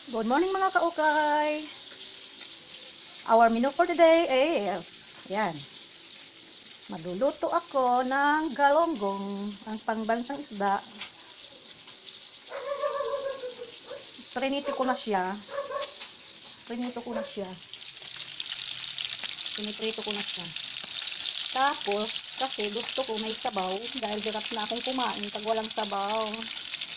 Good morning mga kaukay. Our menu for today is, yan, magluluto ako ng galonggong, ang pangbansang isda. Trinito ko na siya. Piniprito ko na siya. Tapos, kasi gusto ko may sabaw, dahil hirap na akong kumain pag walang sabaw.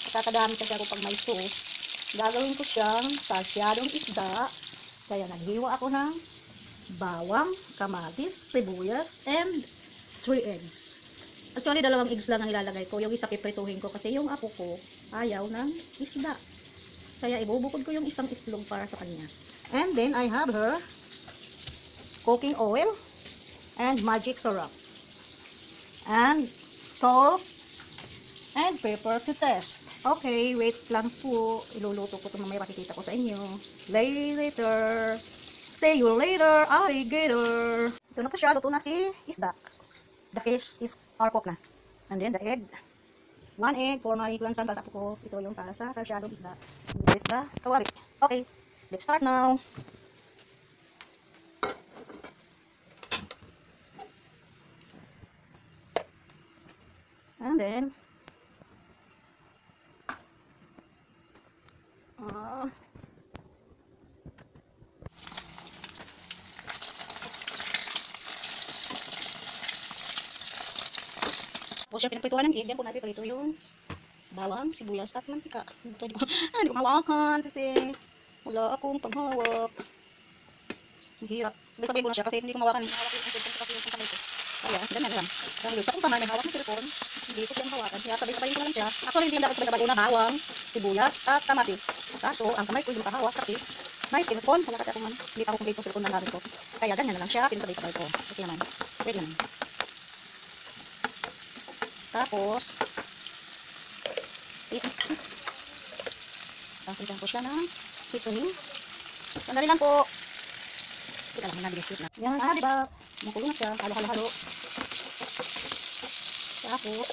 Nakakadami kasi ako pag may sauce. Gagawin ko siyang sarsyadong isda. Kaya naghiwa ako ng bawang, kamatis, sibuyas, and 3 eggs. Actually, 2 eggs lang ang ilalagay ko. Yung isa piprituhin ko kasi yung apo ko ayaw ng isda. Kaya ibubukod ko yung isang itlog para sa kanya. And then, I have her cooking oil and magic syrup. And salt and pepper to test. Okay, wait lang po. Iluluto ko ito mamaya, makikita ko sa inyo. Later. See you later, alligator. Ito na po siya, luto na si isda. The fish is all cooked na. And then the egg. 1 egg for my grandson, para sa ko. Ito yung para sa sarsyadong isda. This is the kawali. Okay, let's start now. And then po siya pinagprituhan ng egg. Yan po natin prito yung bawang, sibuyas at mantika. Hindi ko mahawakan kasi wala akong panghawak. Ang hirap. Sabihin ko na siya kasi hindi ko mahawakan. Mahawak yung cellphone kasi yung kamay ko. Kaya, ganyan lang. Dahil gusto kong kamay, may hawak ng cellphone. Hindi ko siya mahawakan. Kaya sabay-sabayin ko lang siya. Actually, hindi yung dapat sabay-sabay. Una, bawang, sibuyas at kamatis. Kaso, ang kamay ko hindi makahawak kasi may cellphone. Wala kasi akong hindi ako complete yung cellphone na namin ko. Kaya, ganyan na lang siya. Pinasabay-sabay ko. Kasi naman, pwede naman. Tapos, tapos ko siya ng seasoning. Sandali lang po. Teka lang, nabigit na. Yan, diba? Makulo na siya. Halo-halo-halo. Tapos,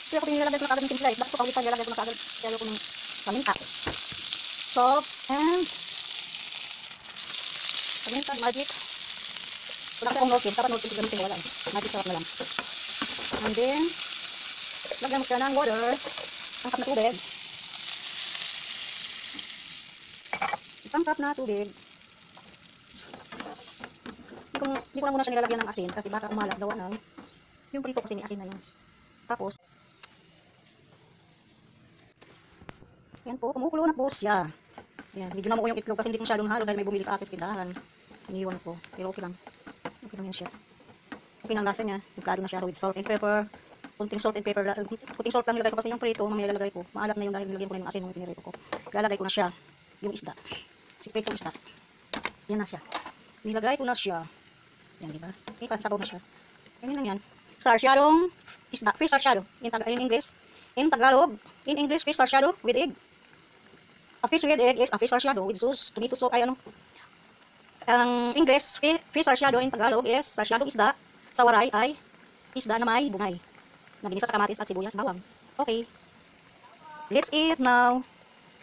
kaya ko pinilagay ko na kagad ng simplay. Bakit ko kawitan nilagay ko na kagad? Kaya ko ng paminta. Salt and paminta, magic. Wala kasi akong notin. Dapat notin ko gamitin ko. Wala. Magic sarap na lang. And then, lagyan mo siya ng water. Ang cup na tubig. Isang cup na tubig. Hindi ko na muna siya nilalagyan ng asin kasi baka umalat gawa ng yung prito kasi ni asin na yun. Tapos, yan po, kumukulo na po siya. Yan, medyo namu ko yung itlog kasi hindi ko masyadong halo dahil may bumili sa akin sa tindahan. Iniwan ko, pero okay lang. Okay lang yan siya. Okay lang lasa niya. Templado na siya with salt and pepper. Kunting salt and pepper. Kunting salt lang nilagay ko kasi yung prito, mamaya lalagay ko. Maalat na yun dahil nilagyan ko na yung asin ng pinirito ko. Lalagay ko na siya, yung isda. Si pritong isda. Yan na siya. Nilagay ko na siya. Yan, diba? Okay, pasabaw na siya. Ganyan lang yan. Sarsyadong isda. Fish sarsyado. In English. In Tagalog. In English, fish sarsyado with egg. A fish with egg is a fish sarsyado with sauce. Tomato sauce. Ay, ano? Ang English, fish sarsyado in Tagalog is sarsyadong isda. Sa waray ay isda na may bungay. Na binisa sa kamatis at sibuyas bawang. Okay. Let's eat now.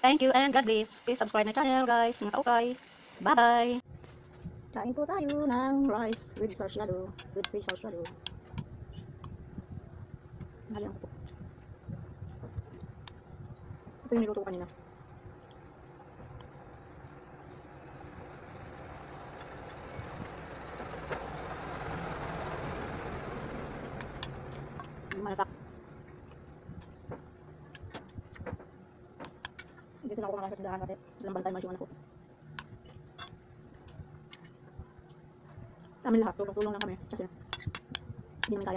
Thank you and God bless. Please subscribe my channel, guys. Mga kaukay. Bye-bye. Kain po tayo ng rice with sarsyado. With fish sarsyado. Mahalian ko po. Ito yung niluto ko kanina. Malatak. Dito na ako kumakain sa tindahan kasi ilang bantay man siya ko. Sa amin lahat, tulong-tulong lang kami kasi hindi namin kaya.